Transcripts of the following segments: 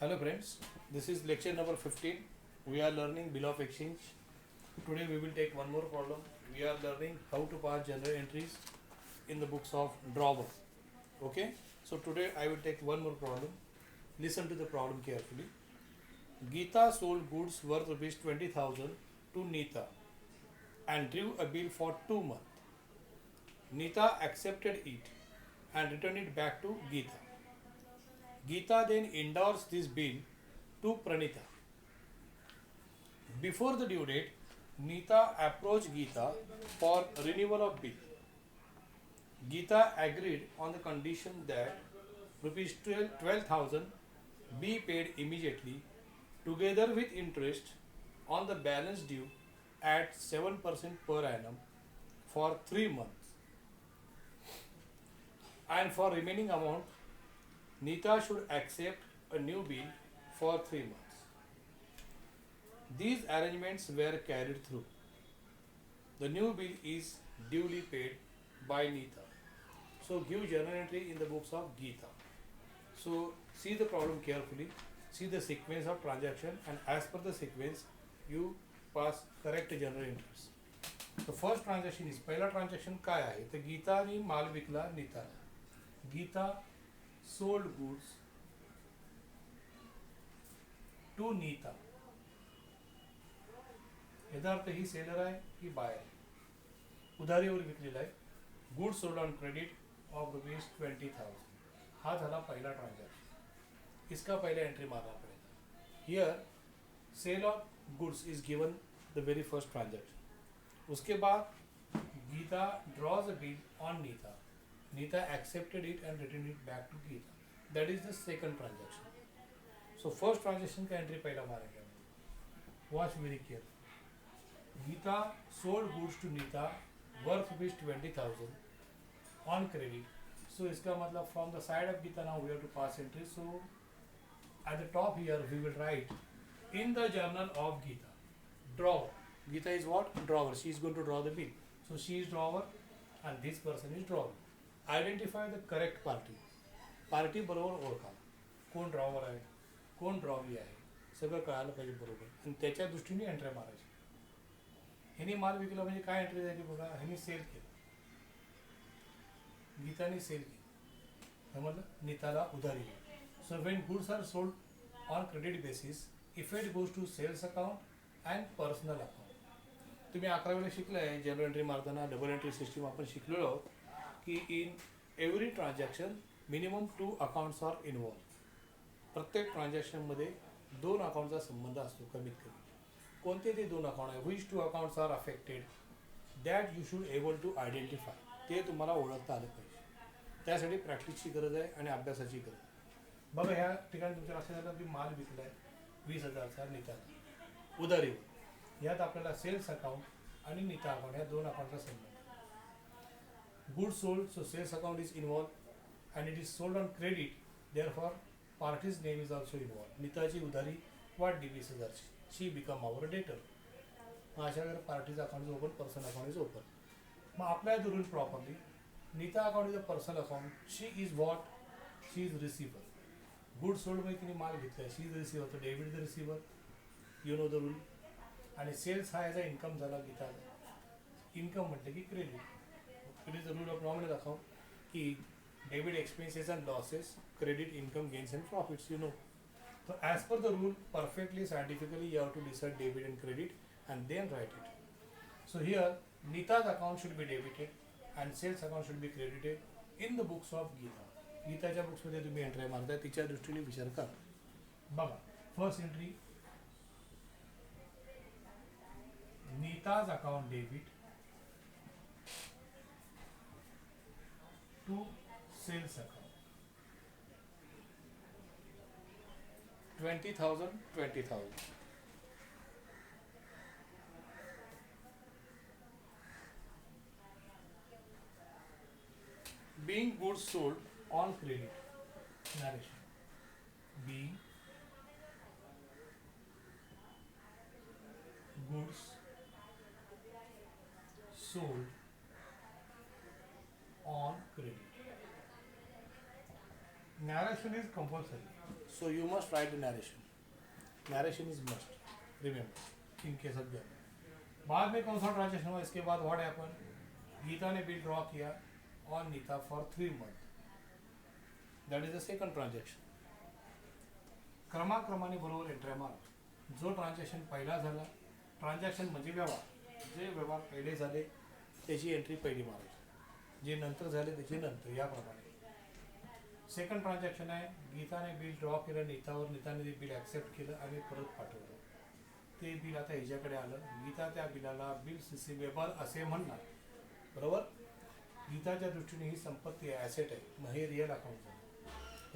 Hello friends, this is lecture number 15. We are learning bill of exchange. Today we will take one more problem. We are learning how to pass journal entries in the books of drawer. Okay, so today I will take one more problem. Listen to the problem carefully. Geeta sold goods worth rupees 20,000 to Neeta and drew a bill for 2 months. Neeta accepted it and returned it back to Geeta. Geeta then endorsed this bill to Pranita. Before the due date, Neeta approached Geeta for renewal of bill. Geeta agreed on the condition that rupees 12,000 be paid immediately together with interest on the balance due at 7% per annum for 3 months, and for remaining amount Neeta should accept a new bill for 3 months. These arrangements were carried through. The new bill is duly paid by Neeta. So give journal entry in the books of Geeta. So see the problem carefully, see the sequence of transaction, and as per the sequence you pass correct journal entries. The first transaction is पहिला transaction काय आहे तर गीताने माल विकला नीताला. Gita sold goods to Neeta. याचा अर्थ ही seller आहे ही buyer आहे. उधारीवर विकलेला आहे. Good sold on credit of rupees 20,000. हा झाला पहिला ट्रांजैक्शन. इसका पहले एंट्री मारना पड़ेगा. Here sale of goods is given the very first transaction. उसके बाद Geeta draws a bill on Neeta. Neeta accepted it and returned it back to Geeta. That is the second transaction. So first transaction का entry पहला मारेंगे. Watch very carefully. Geeta sold goods to Neeta worth rupees 20,000 on credit. So इसका मतलब from the side of Geeta now we have to pass entry. So at the top here we will write in the journal of Geeta. Drawer. Geeta is what? Drawer. She is going to draw the bill. So she is drawer and this person is drawer. Identify the correct party. Party बरोबर ओळखा. कोण drawer आहे, कोण drawee आहे, सगळं कळायला पाहिजे बरोबर. आणि त्याच्या दृष्टीने एंट्री मारायची. ह्यानी माल विकला म्हणजे काय एंट्री द्यायची बघा. ह्यानी सेल केलं, गीताने सेल केलं, समजलं. नीताला उधारी आहे. So when goods are sold on credit basis effect goes to sales account and personal account. तुम्ही 11वीला शिकलाय जनरल एंट्री मारताना डबल एंट्री सिस्टीम आपण शिकलेलो आहोत की in every transaction minimum 2 accounts are involve. प्रत्येक ट्रान्झॅक्शनमध्ये 2 अकाउंटचा संबंध असतो कमीत कमी. कोणते ते 2 अकाउंट आहे, which 2 accounts are affected, that you should able to identify. ते तुम्हाला ओळखता आलं पाहिजे. त्यासाठी प्रॅक्टिसची गरज आहे आणि अभ्यासाची गरज आहे. बघा ह्या ठिकाणी तुमच्या लक्षात आलं की माल विकला आहे 20,000चा नीताला उधारीवर. यात आपल्याला सेल्स अकाउंट आणि नीता अकाउंट या 2 अकाउंटचा संबंध. Goods sold, so sales account is involved and it is sold on credit, therefore party's name is also involved. नीताची उधारी वाढली 20,000ची. She become our debtor. मग अशा वेळेला parties account is open, personal account is open. मग apply the rule properly. Neeta account is a personal account. She is what? She is receiver. Good sold मध्ये तिने माल घेतलाय. शी इज रिसिव्हर, तर debit the receiver. You know the rule. आणि sales हा याचा income झाला गीताचा. इन्कम म्हटलं की credit. It is the rule of nominal account कि debit expenses and losses, credit income gains and profits, you know. So as per the rule, perfectly scientifically you have to decide debit and credit and then write it. So here Neeta's account should be debited and sales account should be credited in the books of Geeta. गीताच्या books मध्ये तुम्ही entry मारताय तिच्या दृष्टीने विचार करा. बघा first entry Neeta's account debit to sales account 20,000 20,000. Being goods sold on credit. Narration. Being goods sold on credit. narration is compulsory. So you must write the narration. Narration is must. Remember, in case of that. बाद में कौन सा transaction हुआ इसके बाद what happen? Geeta ने bill draw किया on Neeta for 3 months. That is the second transaction. क्रमाक्रमाने बरोबर एंट्री मार. जो ट्रान्झॅक्शन पहिला झाला, ट्रान्झॅक्शन म्हणजे व्यवहार, जे व्यवहार पहिले झाले त्याची एंट्री पहिली मारायची, जे नंतर झाले त्याची नंतर, याप्रमाणे. सेकंड ट्रान्झॅक्शन आहे, गीताने बिल ड्रॉ केलं नीतावर, नीताने ते बिल ॲक्सेप्ट केलं आणि परत पाठवलं. ते बिल आता हिच्याकडे आलं. गीता त्या बिलाला बिल रिसिवेबल असे म्हणणार, बरोबर. गीताच्या दृष्टीने ही संपत्ती आहे, ॲसेट आहे. मग हे रिअल अकाउंट झालं.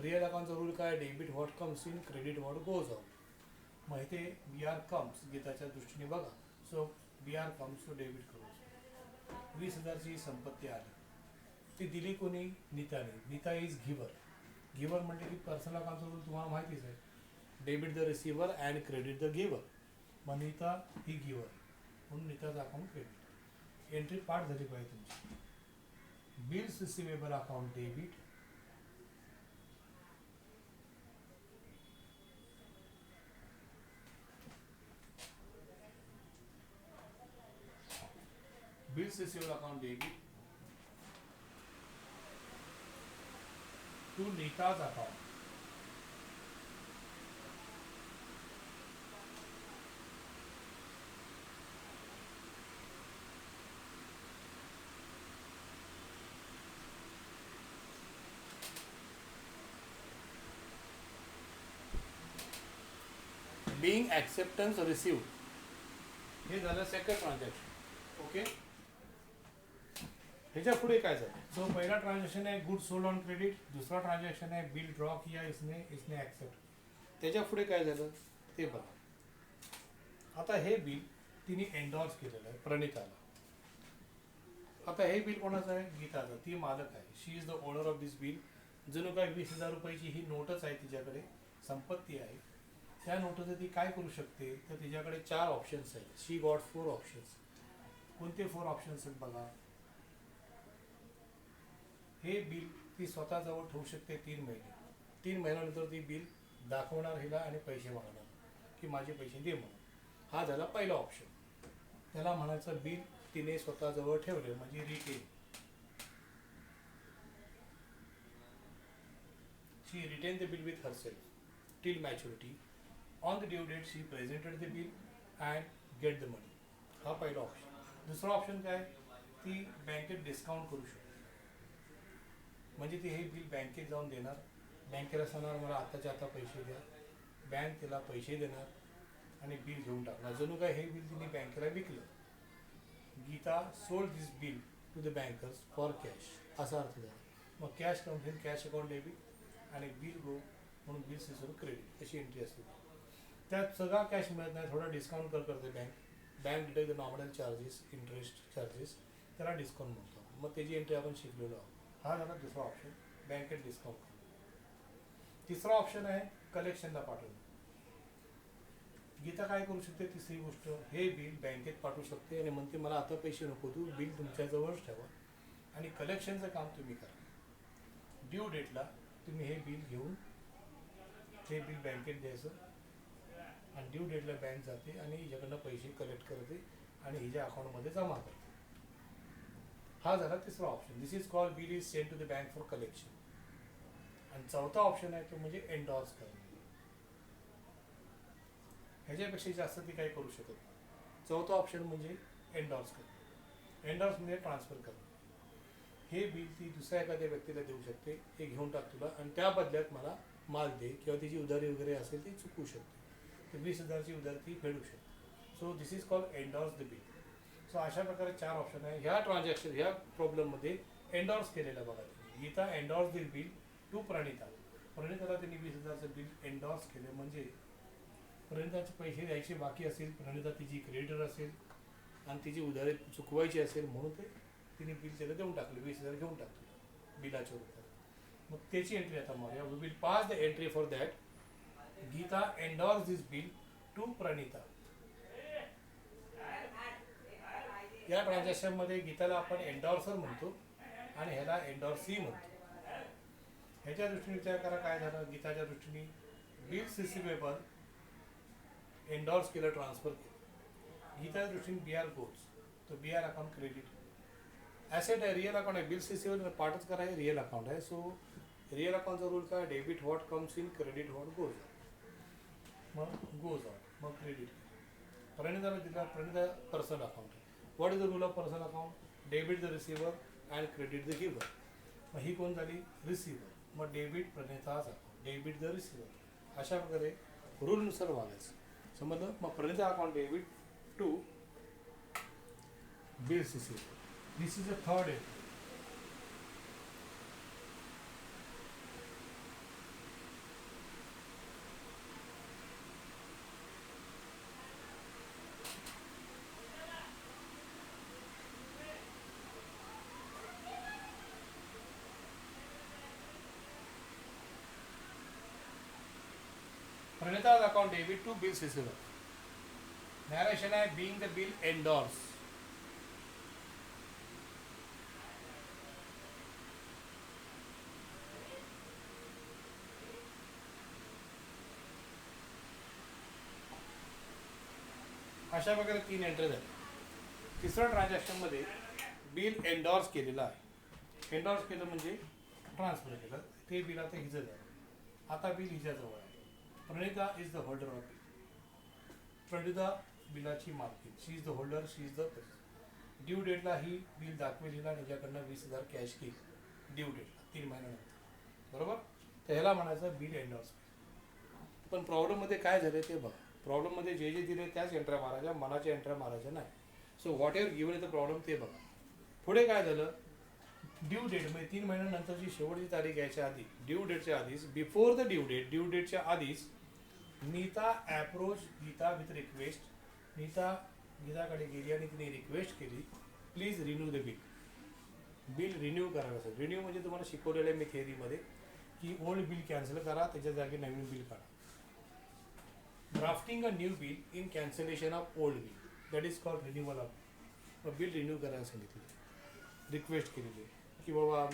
रिअल अकाउंटचा रूल काय? Debit what comes in, credit what goes out. मग इथे बी आर कम्स गीताच्या दृष्टीने बघा. So B R comes, so debit करू. 20,000ची संपत्ती आली, ती दिली कोणी? नीताने. Neeta is giver. गिव्हर म्हणजे की पर्सनल अकाउंटचा रूल तुम्हाला माहितीच आहे. Debit the receiver and credit the giver. मग नीता ही गिव्हर, म्हणून नीताचं अकाउंट क्रेडिट. एंट्री पाठ झाली पाहिजे तुमची. Bills receivable account debit, bills receivable account debit to Nita's account. Being acceptance received. हे झालं सेकंड ट्रान्झॅक्शन. ओके. ह्याच्या पुढे काय झालं? सो पहिला ट्रान्झॅक्शन आहे गुड सोल्ड ऑन क्रेडिट. दुसरा ट्रान्झॅक्शन आहे बिल ड्रॉ किया इसने ॲक्सेप्ट. त्याच्या पुढे काय झालं ते बघा. आता हे बिल तिने एन्डॉर्स केलेलं आहे प्रणिताला. आता हे बिल कोणाचं आहे? गीताचं. ती मालक आहे. She is the owner of this bill. जणू काय 20,000 रुपयाची ही नोटच आहे तिच्याकडे, संपत्ती आहे. त्या नोटचं ती काय करू शकते? तर तिच्याकडे 4 ऑप्शन्स आहेत. शी गॉट 4 ऑप्शन्स. कोणते 4 ऑप्शन्स आहेत बघा. हे बिल ती स्वतःजवळ ठेवू शकते 3 महिने. 3 महिन्यानंतर ती बिल दाखवणार हिला आणि पैसे मागणार की माझे पैसे दे म्हणून. हा झाला पहिला ऑप्शन. त्याला म्हणायचं बिल तिने स्वतःजवळ ठेवले म्हणजे retain. She retain the bill with herself till maturity. On the due date she presented the bill and get the money. हा पहिला ऑप्शन. दुसरा ऑप्शन काय? ती बँकेत डिस्काउंट करू शकते. म्हणजे ती हे बिल बँकेत जाऊन देणार. बँकेला सांगणार मला आताच्या आता पैसे द्या. बँक तिला पैसे देणार आणि बिल घेऊन टाकणार. जणू काय हे बिल तिने बँकेला विकलं. Geeta sold this bill to the bankers for cash, असा अर्थ झाला. मग cash comes in, cash account debit आणि बिल गो म्हणून बिल रिसिव्ह क्रेडिट अशी एंट्री असते. त्यात सगळा कॅश मिळत नाही, थोडा डिस्काउंट करते bank. Bank detect the nominal charges, interest charges, त्याला डिस्काउंट म्हणतो. मग त्याची एंट्री आपण शिकलेलो आहोत. हा झाला दुसरा ऑप्शन, बँकेत डिस्काउंट. तिसरा ऑप्शन आहे कलेक्शनला पाठवणं. गीता काय करू शकते? तिसरी गोष्ट, हे बिल बँकेत पाठवू शकते आणि म्हणते मला आता पैसे नको, तू बिल तुमच्याजवळच ठेवा आणि कलेक्शनचं काम तुम्ही करा. ड्यू डेटला तुम्ही हे बिल घेऊन हे बिल बँकेत द्यायचं आणि ड्यू डेटला बँक जाते आणि हिच्याकडनं पैसे कलेक्ट करते आणि हिच्या अकाउंटमध्ये जमा करते. हा झाला तिसरा option. This is called bill is send to the bank for collection. आणि चौथा ऑप्शन आहे तो म्हणजे एन्डॉर्स करणे. ह्याच्यापेक्षा जास्त ती काही करू शकत नाही. चौथा ऑप्शन म्हणजे एन्डॉर्स करणे. एन्डॉर्स म्हणजे ट्रान्सफर करणे. हे बिल ती दुसऱ्या एखाद्या व्यक्तीला देऊ शकते, हे घेऊन टाक तुला आणि त्या बदल्यात मला माल दे, किंवा तिची उधारी वगैरे असेल ती चुकवू शकते. तर 20,000ची उधारी ती फेडू शकते. So this is called endorse the bill. So अशा प्रकारे 4 ऑप्शन आहे. ह्या ट्रान्झॅक्शन, ह्या प्रॉब्लेममध्ये एन्डॉर्स केलेला बघा. Gita endorse this bill to Pranita. प्रणिताला त्यांनी 20,000चं बिल एन्डॉर्स केले. म्हणजे प्रणिताचे पैसे द्यायचे बाकी असेल, प्रणिता तिची क्रेडिटर असेल आणि तिची उधारी चुकवायची असेल, म्हणून ते तिने बिल त्याला देऊन टाकले. 20,000 घेऊन टाकले बिलाच्या रूपात. मग त्याची एंट्री आता मारूया. We will pass the entry for that. Geeta endorse this bill to Pranita. या ट्रान्झॅक्शनमध्ये गीताला आपण एन्डॉर्सर म्हणतो आणि ह्याला एन्डॉर्सी म्हणतो. ह्याच्या दृष्टीने विचार करा काय झालं. गीताच्या दृष्टीने बिल्स रिसिवेबल एंडॉर्स केलं, ट्रान्सफर केलं. गीताच्या दृष्टीने बी आर गोज, तो बी आर अकाउंट क्रेडिट. ॲसेट आहे, रिअल अकाउंट आहे. बिल्स रिसिवेबल पार्टच करा आहे, रिअल अकाउंट आहे. सो रिअल अकाउंटचा रूल काय, debit what comes in, credit what goes. मग गोज आउट, मग क्रेडिट. प्रणिताला दिला, प्रणिता पर्सनल अकाउंट आहे. What is the rule of personal account, debit the receiver and credit the giver. मग ही कोण झाली, रिसिव्हर. मग डेबिट प्रणिताचा, डेबिट द रिसिव्हर. अशा प्रकारे रूलनुसार वागायचं, समजलं. मग Pranita account debit to bills receiver. This is the third entry. Pranita's account debit to bills receiver. Narration है being the bill endorsed. अशा प्रकारे 3 एंट्री झाली. तिसऱ्या ट्रान्झॅक्शन मध्ये बिल एंडॉर्स केलेलं आहे. एंडॉर्स केलं म्हणजे ट्रान्सफर केलं. ते बिल आता हिचं झालं. आता बिल हिच्याजवळ आहे. Pranita is the holder of bill. Pranita बिलाची मालकी. She is the holder, she is the due डेटला ही बिल दाखवेल हिला, त्याच्याकडनं 20,000 कॅश केली ड्यू डेटला 3 महिन्यानंतर, बरोबर. तर ह्याला म्हणायचं बिल एंडॉर्स. पण प्रॉब्लेममध्ये काय झालं ते बघा. प्रॉब्लेममध्ये जे जे दिले त्याच एंट्र्या मारायच्या, मनाच्या एंट्र्या मारायच्या नाही. So what ever given the problem ते बघा. पुढे काय झालं, ड्यू डेट म्हणजे 3 महिन्यानंतरची शेवटची तारीख यायच्या आधी, ड्यू डेटच्या आधीच, before the due date, due डेटच्या आधीच Neeta approach Geeta with request. Neeta गीताकडे गेली आणि तिने रिक्वेस्ट केली, please renew the bill. Bill renew करायला असेल. रिन्यू म्हणजे तुम्हाला शिकवलेलं आहे मी थेअरीमध्ये की ओल्ड बिल कॅन्सल करा, त्याच्या जागी नवीन बिल काढा. Drafting a new bill in cancellation of old bill, that is called renewal of bill. Bill renew करायला सांगितलं, रिक्वेस्ट केलेली आहे की बाबा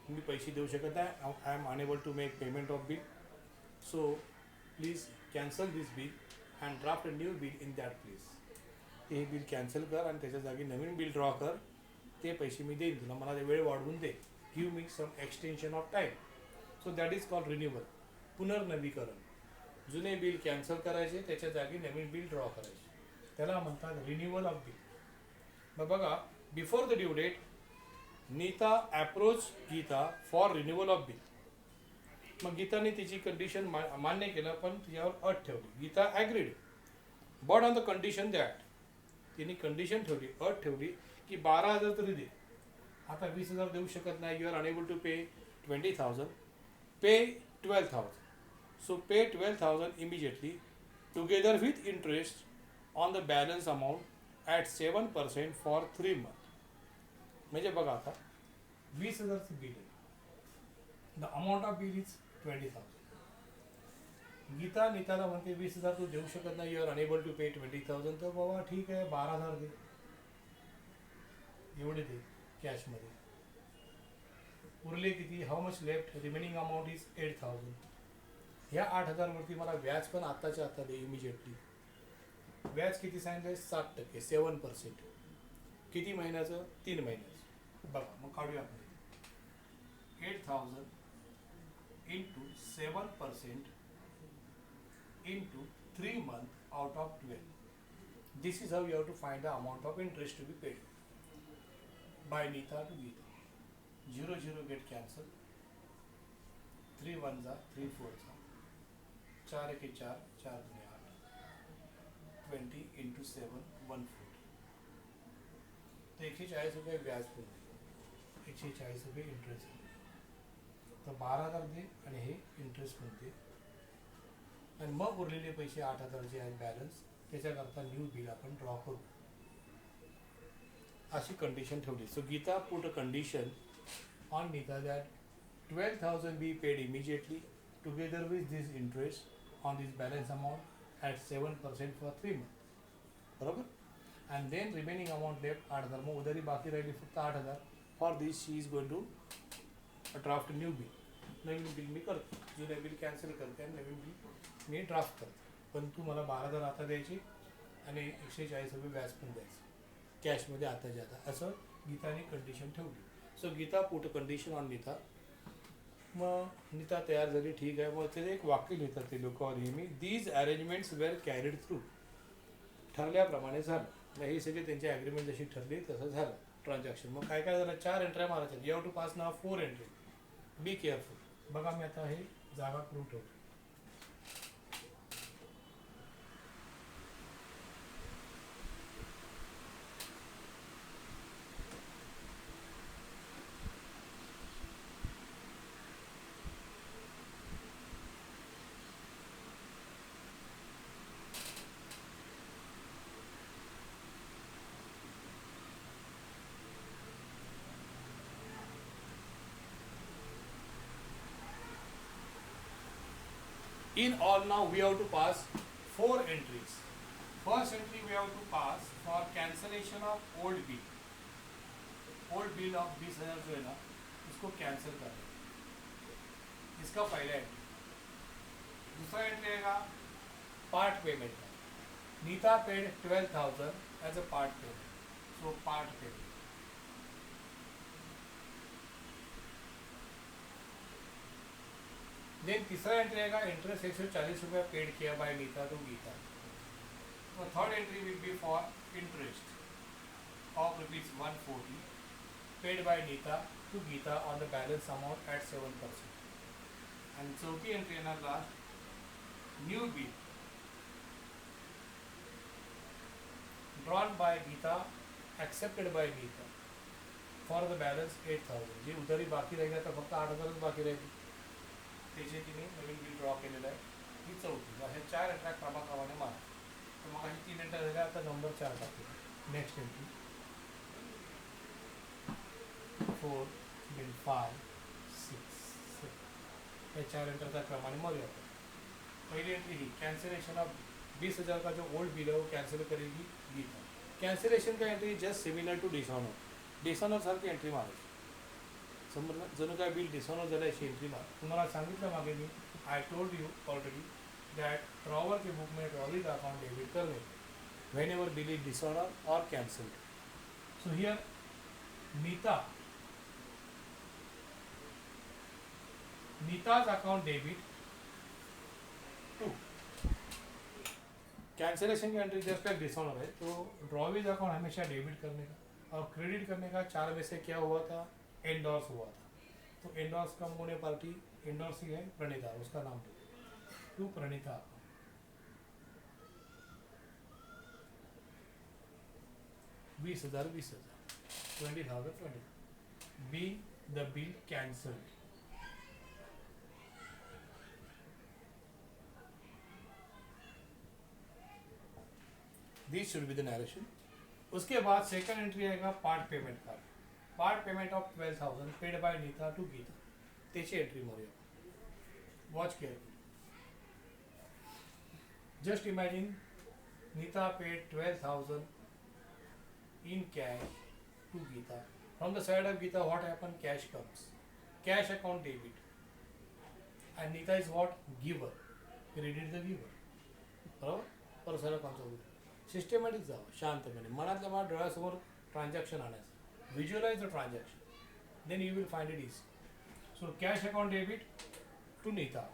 मी पैसे देऊ शकत नाही, I am unable to make payment of bill, so please cancel this bill and draft a new bill in that place. हे बिल कॅन्सल कर आणि त्याच्या जागी नवीन बिल ड्रॉ कर, ते पैसे मी देईन तुला, मला ते वेळ वाढवून दे, give me some extension of time. So that is called renewal, पुनर्नवीकरण. जुने बिल कॅन्सल करायचे, त्याच्या जागी नवीन बिल ड्रॉ करायचे, त्याला म्हणतात रिन्युअल ऑफ बिल. मग बघा, before the due date Neeta approach Geeta for renewal of bill. मग गीताने तिची कंडिशन मान्य केलं, पण तिच्यावर अट ठेवली. Geeta agreed but on the condition that, तिने कंडिशन ठेवली, अट ठेवली की 12,000 तरी दे. आता 20,000 देऊ शकत नाही, you are enable to pay 20,000, pay 12,000. So pay 12,000 immediately together with interest on the balance amount at 7% for 3 months. म्हणजे बघा आता 20,000चं बिल आहे, the amount of bill is 20,000. गीता नीताला म्हणते 20,000 तू देऊ शकत नाही, you are enable to pay 20,000. तर बाबा ठीक आहे, 12,000 दे, एवढे दे कॅशमध्ये. उरले किती, how much left, remaining amount is 8,000. ह्या 8,000वरती मला व्याज पण आत्ताच्या आत्ता दे इमिजिएटली. व्याज किती सांगितलं, 7%, 7%. किती महिन्याचं, 3 महिन्याचं. बघा मग काढूया आपण. 8,000 into 7% into 3 months out of 12. This is how you have to find the amount of interest to be paid by Nita to Geeta. 0 0 get cancelled. 3 1s are 3 4s are 4 1 4 4 2 8. 20 into 7 140. तो 140 रुपये व्याज पडले, 140 रुपये इंटरेस्ट. तर 12,000 दे आणि हे interest पण दे, आणि मग उरलेले पैसे 8,000 जे आहेत बॅलन्स, त्याच्याकरता न्यू बिल आपण ड्रॉ करू, अशी कंडिशन ठेवली. So Geeta put a condition on Neeta that 12,000 be paid immediately together with this interest on this balance amount at 7% for 3 months, बरोबर. And then remaining amount left 8,000. मग उधारी बाकी राहिली फक्त 8,000. For this she is going to draft new bill. नवीन bill मी करतो, जुने बिल कॅन्सल करते आणि नवीन बिल मी ड्राफ्ट करते. पण तू मला 12,000 आता द्यायची आणि 140 रुपये व्याज पण द्यायचं कॅशमध्ये आताच्या आता, असं गीताने कंडिशन ठेवली. So Geeta put condition on Neeta. मग नीता तयार झाली, ठीक आहे. मग ते एक वाक्य लिहितात ते लोक नेहमी, these arrangements were carried through. ठरल्याप्रमाणे झालं. मग ही सगळी त्यांची ॲग्रीमेंट जशी ठरली तसं झालं ट्रान्झॅक्शन. मग काय काय झालं, 4 एंट्र्या मारायच्या. You have to pass now 4 entry. Be careful. बघा मी आता हे जागा करून ठेवतो. In all now we have to pass 4 entries. First entry we have to pass for cancellation of old bill. Old bill of 20,000 जो है ना, इसको कैंसिल कर दें. इसका पहला एंट्री. दूसरा एंट्री आएगा पार्ट पेमेंट का. Neeta paid 12,000 as a part payment. So part payment. Then तीसरा एंट्री आएगा इंटरेस्ट 140 रुपये पेड किया by Nita to Geeta. Third entry will be for interest of ₹140 paid by Nita to Geeta on the balance amount at 7%. And चौथी entry है ना last, new bill drawn by Geeta accepted by Nita for the balance 8,000. जी उधारी बाकी रहेगा तर फक्त 8,000 बाकी राहील, त्याचे तिने नवीन बिल ड्रॉ केलेलं आहे. ही चौथी. हे 4 एंट्र्या क्रमाक्रमाने मारा. तर मग ही 3 एंट्र्या झाल्या. आता नंबर 4 टाकतो. Next entry 4, then 5, 6, 7. या 4 एंट्रीचा क्रमाने मारूया. पहली एंट्री ही कैंसिलेशन ऑफ 20,000 का जो ओल्ड बिल है वो कैंसिल करेगी गीता. कैंसिलेशन का entry just similar to dishonour. Dishonour सारखी एंट्री मारायची. समजलं, जणू काय बिल डिसऑनर झालं अशी एंट्री मार. तुम्हाला सांगितलं मागे मी, I told you already that drawer के बुक में ट्रॉलीज अकाउंट डेबिट करने whenever bill is dishonour और cancelled. So here Nita's account debit to cancellation की एंट्री जस्ट लाइक डिसऑनर है. तो ड्रॉवेज अकाउंट हमेशा डेबिट करने का और क्रेडिट करने का 4 में से क्या हुआ था, एंडोर्स हुआ था. तो एंडोर्स कम होने पार्टी एंडोर्स ही है प्रणीता, उसका नाम to Pranita. 20,000 20,000 be the bill cancelled. This should be the narration. उसके बाद सेकंड एंट्री आएगा पार्ट पेमेंट का. Part payment of 12,000 paid by Nita to Gita. त्याची एंट्री मारूया. Watch carefully. Just imagine Nita paid 12,000 in cash to Geeta. From the side of Geeta, what happened? Cash comes. Cash account debit. And Nita is what? Giver. Credit the giver. बरोबर. परसाला concept. Systematic जावं शांतपणे. मनातल्या मनात डोळ्यासमोर transaction आणायचं. Visualise the transaction. Then you will find it easy. So cash account debit to Neeta.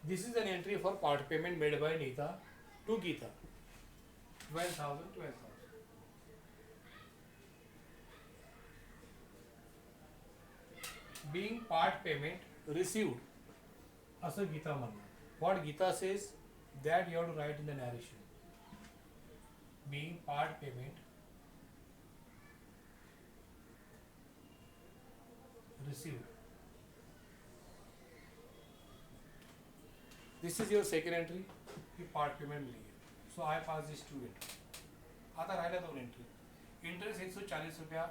This is an entry for part payment made by Nita to Geeta. 12,000. Being part payment received. असं गीता म्हणणार. What Geeta says that you have to write in the narration. Being part payment received. This is your second entry. ही part payment मिली है. So I pass this 2 entry. आता राहिल्या 2 entry. Interest 140 रुपया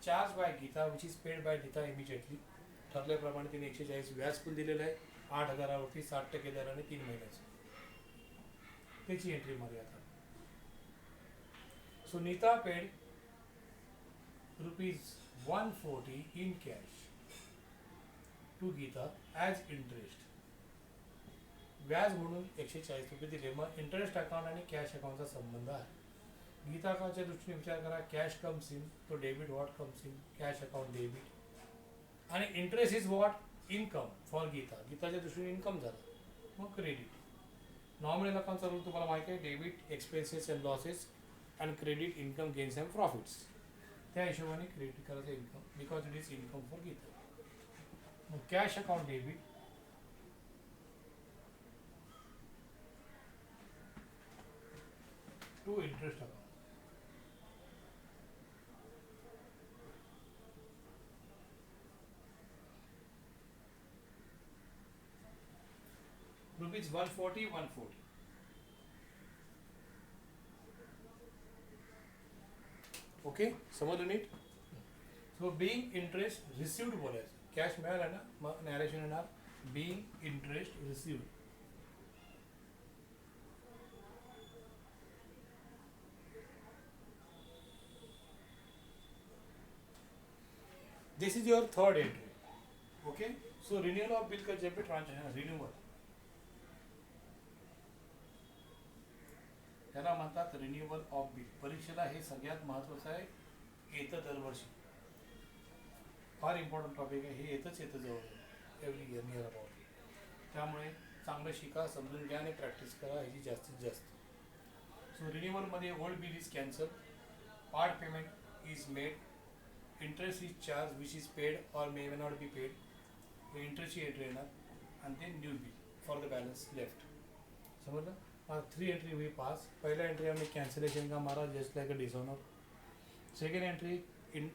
charge by Geeta which is paid by Geeta immediately. ठरल्याप्रमाणे तिने 140 व्याज पण दिलेलं आहे. 8,000वरती 60% दराने 3 महिन्याचं. त्याची एंट्री मारूया आता. So Nita paid ₹140 in cash to Gita as interest. व्याज म्हणून 140 रुपये दिले. मग इंटरेस्ट अकाउंट आणि कॅश अकाउंटचा संबंध आहे. गीता अकाउंटच्या दृष्टीने विचार करा. कॅश कम्स इन, तो debit what comes in, cash account debit, आणि interest is what income for Gita. गीताच्या दृष्टीने इन्कम झालं, मग क्रेडिट. नॉमिनल अकाउंटचा रूल तुम्हाला माहिती आहे. Debit expenses and losses and credit income gains and profits. त्या हिशोबाने क्रेडिट करायचं income, because it is income for Gita. मग cash account debit, to interest account. ₹140. Okay, समजलं नीट. सो बिईंग इंटरेस्ट रिसिव्ड बोलायचं. कॅश मिळाला ना, मग नॅरेशन येणार being interest received. This is your third entry. Okay, so renewal of bill का जब भी ट्रान्झॅक्शन रिन्युअल, त्याला म्हणतात रिन्युअल ऑफ बिल. परीक्षेला हे सगळ्यात महत्त्वाचं आहे. येतं दरवर्षी, फार इम्पॉर्टंट टॉपिक आहे हे. येतं जवळ एव्हरी इयर नियर अबाउट. त्यामुळे चांगलं शिका, समजून घ्या आणि प्रॅक्टिस करा ह्याची जास्तीत जास्त. सो रिन्युअलमध्ये old bill is cancel, part payment is made, interest is charge which is paid or may not be paid. इंटरेस्टची एंट्री येणार, आणि then new bill for the balance left. समजलं. 3 एंट्री हुई पास. पहला एंट्री हमने cancellation का मारा, just like a dishonour. Second entry in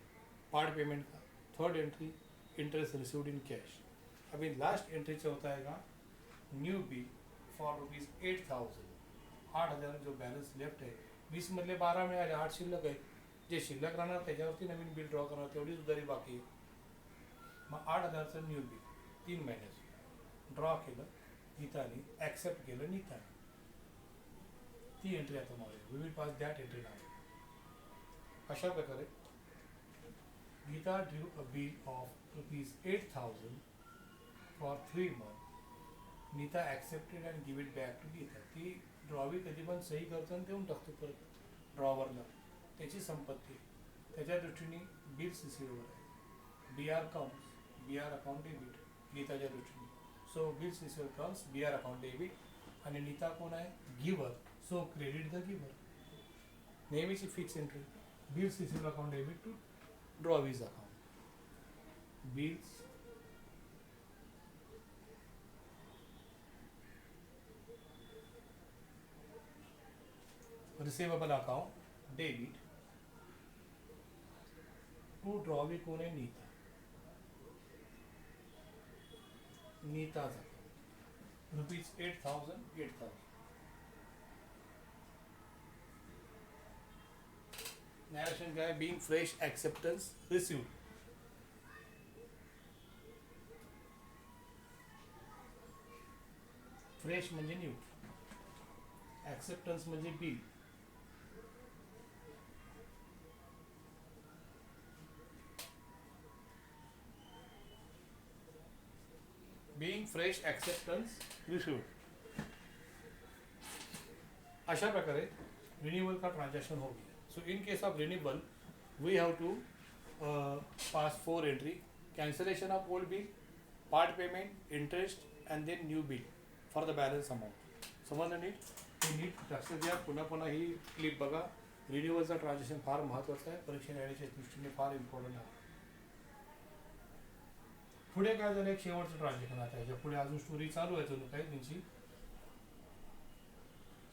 part payment का. Third entry interest received in cash. अभी लास्ट एंट्री से होता है का न्यू बिल फॉर ₹8,000. 8,000 जो बॅलन्स लेफ्ट आहे. 20 मधले 12 मिळाले, 8 शिल्लक आहे. जे शिल्लक राहणार त्याच्यावरती नवीन बिल ड्रॉ करणार, तेवढीच उधारी बाकी आहे. मग 8,000चं न्यू बिल 3 महिन्याचं ड्रॉ केलं गीताने, ॲक्सेप्ट केलं नीताने. ती एंट्री आता मारूया. We will pass that entry now. अशा प्रकारे Gita drew a bill of ₹8,000 for 3 months. Nita accepted and give it back to Gita. ती ड्रॉवी कधी पण सही करतो आणि देऊन टाकतो परत ड्रॉवरला. त्याची संपत्ती, त्याच्या दृष्टीने बिल्स रिसिव्हेबल आहे. BR comes, BR account debit गीताच्या दृष्टीने. So bills receivable comes, BR account debit. आणि नीता कोण आहे? Giver. So credit the giver. नेहमीची fix entry. Bills receivable account debit to drawee's account. Bills receivable account debit to drawee कोण आहे? नीता. नीताचा ₹8,000. Narration काय? Being fresh acceptance received. Fresh म्हणजे new, acceptance म्हणजे bill. Being fresh acceptance received. अशा प्रकारे renewal का ट्रांजैक्शन हो गया. So in case of renewal we have to pass 4 entry. Cancellation of old bill, part payment, interest and then new bill for the balance amount. समजलं नीट? हे नीट लक्षात घ्या. पुन्हा पुन्हा ही क्लिप बघा. रिन्यूअलचं ट्रान्झॅक्शन फार महत्त्वाचं आहे, परीक्षा देण्याच्या दृष्टीने फार इम्पॉर्टंट आहे. पुढे काय झालं? एक शेवटचं ट्रान्झॅक्शन. आता ह्याच्या पुढे अजून स्टोरी चालू आहे जणू काही त्यांची.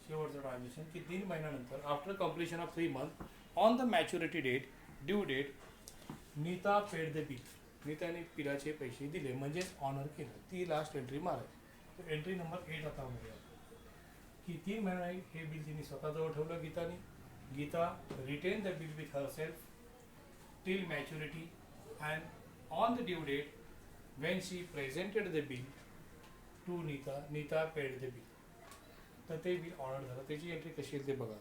शेवटचं ट्रान्झॅक्शन की 3 महिन्यानंतर after completion of 3 months on the maturity date, due date, Nita paid the bill. नीताने बिलाचे पैसे दिले म्हणजेच ऑनर केलं. ती लास्ट एंट्री मारायची. एंट्री नंबर 8 आता म्हणूया की 3 महिना हे बिल तिने स्वतःजवळ ठेवलं गीताने. Gita retain the bill with her self till maturity and on the due date when she presented the bill to Nita, Nita paid the bill. तर ते बिल ऑनर झालं. त्याची एंट्री कशी येईल ते बघा.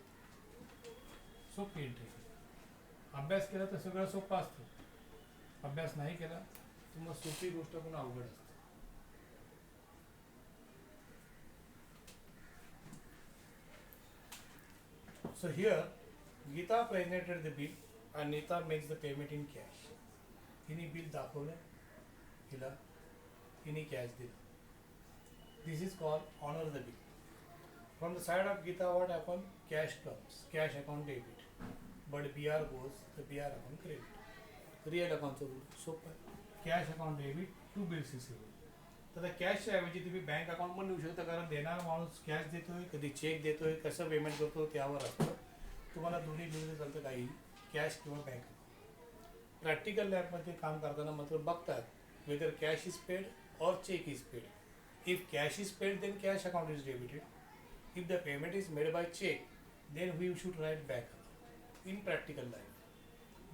सोपी एंट्री. अभ्यास केला तर सगळं सोपं असतं, अभ्यास नाही केला तर मग सोपी गोष्ट पण अवघड असते. So here, Geeta presented the bill and Nita makes the payment in cash. हिने बिल दाखवलं हिला, हिने कॅश दिलं. This is called honor the bill. From the side of Geeta, what happened? Cash comes, cash account debit. But BR goes, the BR account credit. Real अकाउंटचं rule सोपं आहे. Cash account debit to bills receivable. तर त्या कॅशच्या ऐवजी तुम्ही bank account पण लिहू शकता, कारण देणारा माणूस कॅश देतोय, कधी चेक देतोय, कसं पेमेंट करतो त्यावर असतं. तुम्हाला दोन्ही लिहिलं चालतं, काही कॅश किंवा बँक अकाउंट. प्रॅक्टिकल लॅबमध्ये काम करताना मात्र बघतात whether cash is paid or cheque is paid. If cash is paid then cash account is debited. If the payment is made by cheque then we should write bank account in practical life.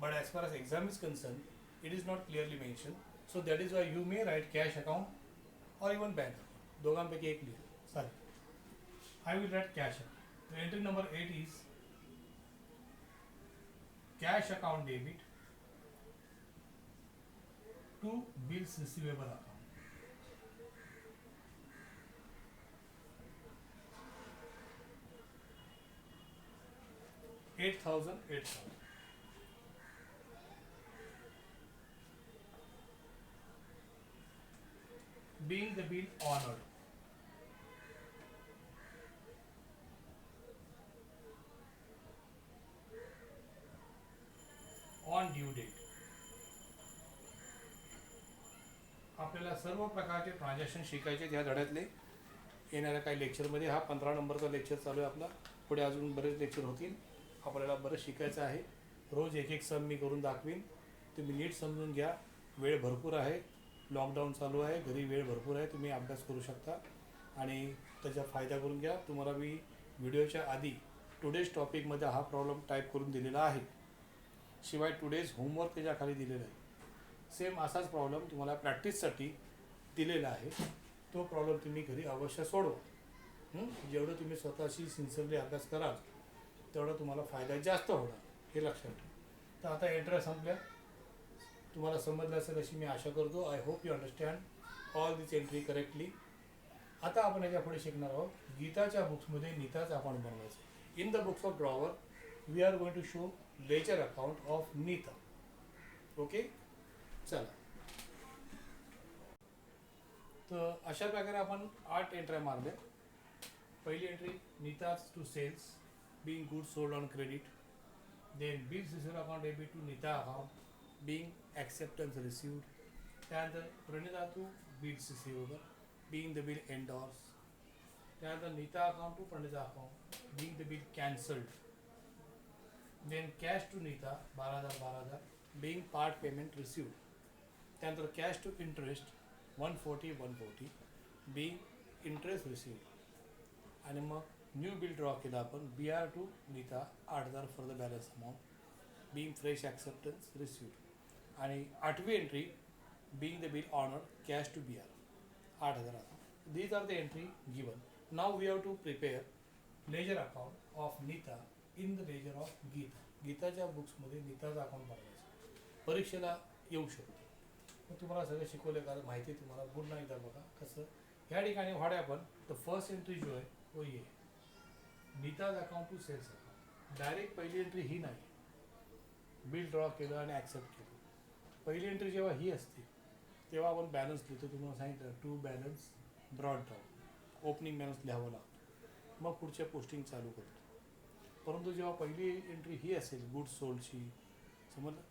But as far as exam is concerned, it is not clearly mentioned. So that is why you may write cash account or even bank account. दोघांपैकी एक लिहा. Sorry, I will write cash account. So entry number 8 is cash account debit to bills receivable account. $8,000. Being the bill honored. On due date. आपल्याला सर्व प्रकारचे transaction शिकायचे या धड्यातले. येणाऱ्या काही लेक्चरमध्ये, हा 15 नंबरचा लेक्चर चालू आहे आपला. पुढे अजून बरेच लेक्चर होतील. आपल्याला बरं शिकायचं आहे. रोज एक एक सम मी करून दाखवीन. तुम्ही नीट समजून घ्या. वेळ भरपूर आहे, लॉकडाऊन चालू आहे, घरी वेळ भरपूर आहे, तुम्ही अभ्यास करू शकता आणि त्याचा फायदा करून घ्या. तुम्हाला मी व्हिडिओच्या आधी टुडेज टॉपिकमध्ये हा प्रॉब्लेम टाईप करून दिलेला आहे. शिवाय टुडेज होमवर्क त्याच्या खाली दिलेला आहे. सेम असाच प्रॉब्लेम तुम्हाला प्रॅक्टिससाठी दिलेला आहे. तो प्रॉब्लेम तुम्ही घरी अवश्य सोडवा. जेवढं तुम्ही स्वतःशी सिन्सिअरली अभ्यास कराल तेवढा तुम्हाला फायदा जास्त होणार, हे लक्षात ठेवा. तर आता एंट्री संपल्या. तुम्हाला समजलं असेल अशी मी आशा करतो. I hope you understand all this entry correctly. आता आपण याच्या पुढे शिकणार आहोत. गीताच्या बुक्समध्ये नीताचं अकाउंट बनवायचं. In the books of drawer we are going to show ledger account of Nita. Okay, चला. तर अशा प्रकारे आपण 8 एंट्र्या मारल्या. पहिली entry Nita's to sales being goods sold on credit. Then bills received account debit to Nita account being acceptance received. त्यानंतर Pranita to bills receivable being the bill endorsed. त्यानंतर Nita account to Pranita account being the bill cancelled. Then cash to Nita 12,000 being part payment received. त्यानंतर cash to interest 140 being interest received. आणि मग new bill draw केला आपण. BR to Neeta 8,000 for the balance amount being fresh acceptance received. आणि 8वी entry being the bill honor cash to BR 8,000. These are the entry given. Now we have to prepare ledger account of Nita in the ledger of Geeta. गीताच्या बुक्समध्ये नीताचं account बनवायचं. परीक्षेला येऊ शकतो. मग तुम्हाला सगळं शिकवलं कारण माहिती तुम्हाला पुन्हा एकदा बघा कसं. ह्या ठिकाणी what happen, the first entry जो आहे वो ये Nita's account to sales account. Direct पहिली एंट्री ही नाही, बिल ड्रॉ केलं आणि ॲक्सेप्ट केलं. पहिली एंट्री जेव्हा ही असते तेव्हा आपण बॅलन्स लिहितो. तुम्हाला सांगितलं to balance brought down, opening balance लिहावं लागतं. मग पुढच्या पोस्टिंग चालू करतो. परंतु जेव्हा पहिली एंट्री ही असेल गुड्स सोल्डची, समजलं,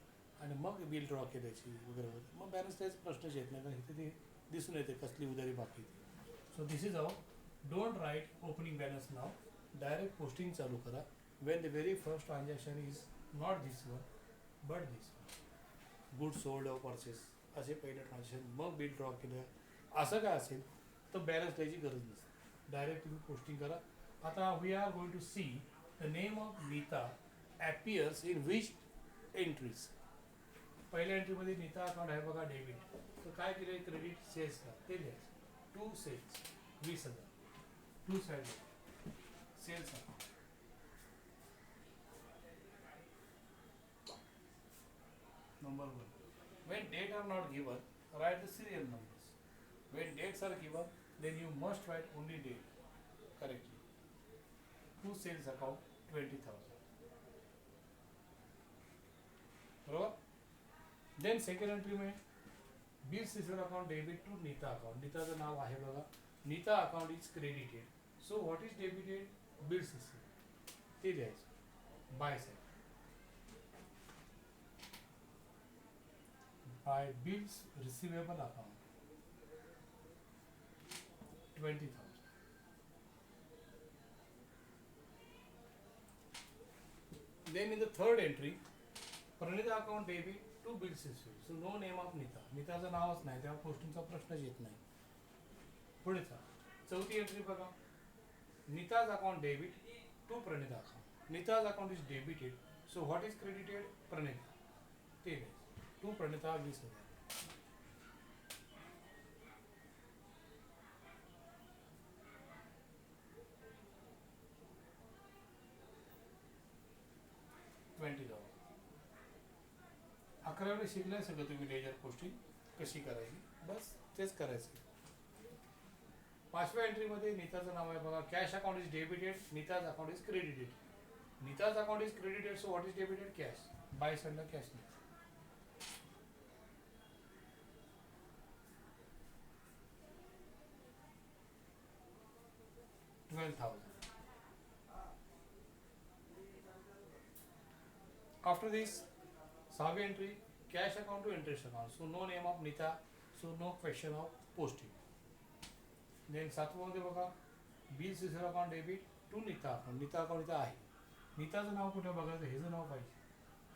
आणि मग बिल ड्रॉ केल्याची वगैरे वगैरे, मग बॅलन्स द्यायचा प्रश्नच येत नाही, कारण इथे ते दिसून येते कसली उधारी बाकी. So this is how. Don't write opening balance now, direct posting चालू करा. When the very first transaction is not this one but this one, good sold or purchase असे पहिले ट्रान्झॅक्शन, मग बिल ड्रॉ केलं, असं काय असेल तर बॅलन्स द्यायची गरज नसते, डायरेक्ट तुम्ही पोस्टिंग करा. आता we are going to see the name of Nita appears in which entries. पहिल्या एंट्रीमध्ये नीता अकाउंट आहे बघा डेबिट. तर काय केलं, क्रेडिट सेल्सला ते लिहायचं. To sales 20,000 to side. sales account. Number 1. When dates are not given, write the serial numbers. When dates are given, then you must write only date correctly. To sales account 20,000. बरोबर. Then second entry में bill received account debit to Nita account. नीताचं नाव आहे बघा. Nita account is credited. So what is debited? Bills received. ते द्यायचं by side. By bills receivable account 20,000. Then in the third entry, Pranita account debit to bills received. So no name of Nita. नीताचं नावच नाही, तेव्हा पोस्टिंगचा प्रश्नच येत नाही. पुढे चौथी एंट्री बघा. Nita's account debit to Pranita account. Nita's account is debited. So what is credited? Pranita. ते टू प्रणिता 20,000. अकरावी शिकलाय सगळं तुम्ही लेजर पोस्टिंग कशी करायची. बस तेच करायचं. पाचव्या एंट्रीमध्ये नीताचं नाव आहे बघा. Cash account is debited. Nita's account is credited. Nita's account is credited. So what is debited? Cash. By साईडला कॅश नाही. 12,000. After this, sahवी entry, cash account to interest account. So no name of Nita, so no question of posting. Then सातवीमध्ये बघा, bills received account debit to Nita account. Nita account इथं आहे. नीताचं नाव कुठे बघायचं, ह्याचं नाव पाहिजे,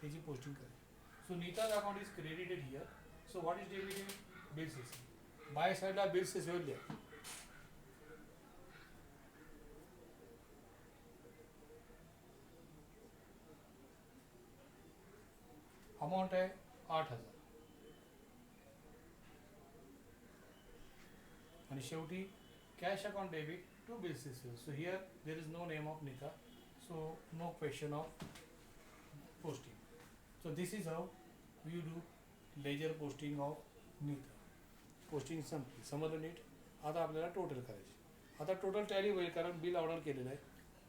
त्याची पोस्टिंग करायची. So Nita's account is credited here. So what is debited? Bills received. Buy side ला bills received द्या. अमाउंट आहे 8,000. आणि शेवटी cash account debit to bills received. So here there is no name of Neeta, so no question of posting. So this is how you do ledger posting of Neeta. Posting संपली. समजलं नीट. आता आपल्याला total करायची. आता टोटल टॅली होईल कारण bill order केलेलं आहे,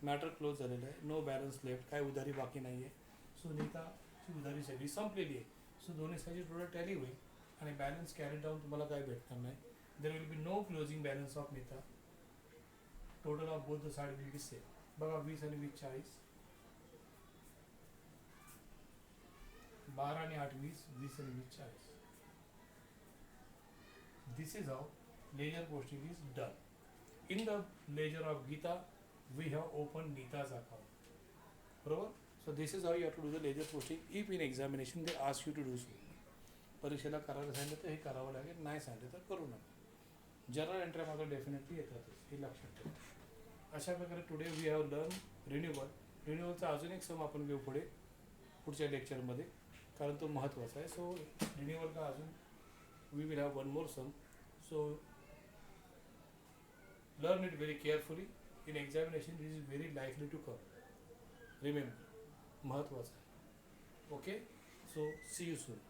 मॅटर क्लोज झालेलं आहे, नो बॅलन्स लेफ्ट, काय उधारी बाकी नाही आहे. सो नीताची उधारी सगळी संपलेली आहे. सो दोन्ही साईडची टोटल टॅली होईल आणि बॅलन्स कॅरी डाऊन तुम्हाला काय भेटणार नाही. There will be no closing balance of Neeta. Total of both the side will be same. बघा 20 आणि 20 40, 12 आणि 8 20, 20 आणि 20 40. This is how ledger posting is done. In the ledger of Gita, we have opened Nita's account. बरोबर. So this is how you have to do the ledger posting. If in examination they ask you to do so. परीक्षेला करायला सांगितलं तर हे करावं लागेल, नाही सांगितलं तर करू नका. जनरल एंट्री मात्र डेफिनेटली येतातच, हे लक्षात ठेवा. अशा प्रकारे today we have learn renewal. रिन्युअलचा अजून एक सम आपण घेऊ पुढच्या लेक्चरमध्ये, कारण तो महत्त्वाचा आहे. सो रिन्युअल का अजून we will have one more sum. So learn it very carefully. In examination this is very likely to come. Remember, महत्वाचं आहे. Okay, so see you soon.